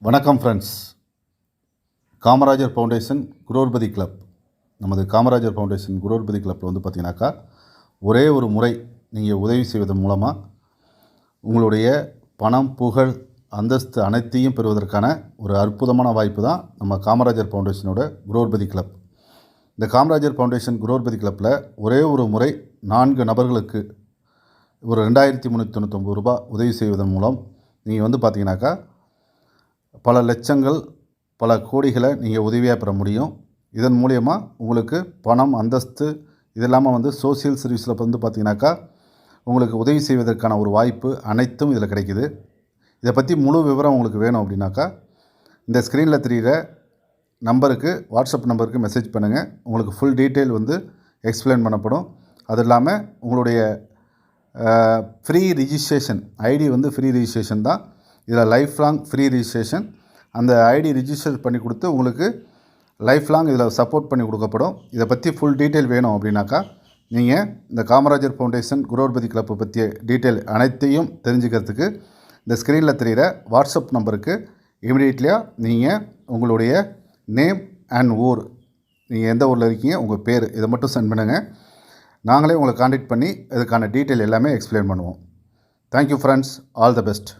வணக்கம் friends. Kamarajar foundation crorepati club, நமது Kamarajar foundation crorepati கிளப்பில் வந்து பார்த்திங்கனாக்கா, ஒரே ஒரு முறை நீங்கள் உதவி செய்வதன் மூலமாக உங்களுடைய பணம், புகழ், அந்தஸ்து அனைத்தையும் பெறுவதற்கான ஒரு அற்புதமான வாய்ப்பு தான் நம்ம காமராஜர் ஃபவுண்டேஷனோட குரோர்பதி கிளப். இந்த காமராஜர் ஃபவுண்டேஷன் குரோர்பதி கிளப்பில் ஒரே ஒரு முறை 4 நபர்களுக்கு ஒரு 2399 ரூபாய் உதவி செய்வதன் மூலம் நீங்கள் வந்து பார்த்திங்கனாக்கா பல லட்சங்கள், பல கோடிகளை நீங்கள் உதவியாக பெற முடியும். இதன் மூலயமா உங்களுக்கு பணம், அந்தஸ்து, இது இல்லாமல் வந்து சோசியல் சர்வீஸில் வந்து பார்த்திங்கனாக்கா உங்களுக்கு உதவி செய்வதற்கான ஒரு வாய்ப்பு அனைத்தும் இதில் கிடைக்குது. இதை பற்றி முழு விவரம் உங்களுக்கு வேணும் அப்படின்னாக்கா இந்த ஸ்க்ரீனில் தெரிகிற நம்பருக்கு, வாட்ஸ்அப் நம்பருக்கு மெசேஜ் பண்ணுங்கள். உங்களுக்கு ஃபுல் டீட்டெயில் வந்து எக்ஸ்பிளைன் பண்ணப்படும். அது இல்லாமல் உங்களுடைய ஃப்ரீ ரிஜிஸ்ட்ரேஷன் ஐடி வந்து ஃப்ரீ ரிஜிஸ்ட்ரேஷன் தான். இதில் லைஃப் லாங் ஃப்ரீ ரிஜிஸ்ட்ரேஷன். அந்த ஐடி ரிஜிஸ்டர் பண்ணி கொடுத்து உங்களுக்கு லைஃப் லாங் இதில் சப்போர்ட் பண்ணி கொடுக்கப்படும். இதை பற்றி ஃபுல் டீட்டெயில் வேணும் அப்படின்னாக்கா நீங்கள் இந்த காமராஜர் ஃபவுண்டேஷன் குரோர்பதி கிளப்பை பற்றிய டீட்டெயில் அனைத்தையும் தெரிஞ்சுக்கிறதுக்கு இந்த ஸ்க்ரீனில் தெரிகிற வாட்ஸ்அப் நம்பருக்கு இமிடியேட்லியாக நீங்கள் உங்களுடைய நேம் அண்ட் ஊர், நீங்கள் எந்த ஊரில் இருக்கீங்க, உங்கள் பேர், இதை மட்டும் சென்ட் பண்ணுங்கள். நாங்களே உங்களை கான்டாக்ட் பண்ணி இதுக்கான டீட்டெயில் எல்லாமே எக்ஸ்பிளைன் பண்ணுவோம். Thank you friends. All the best.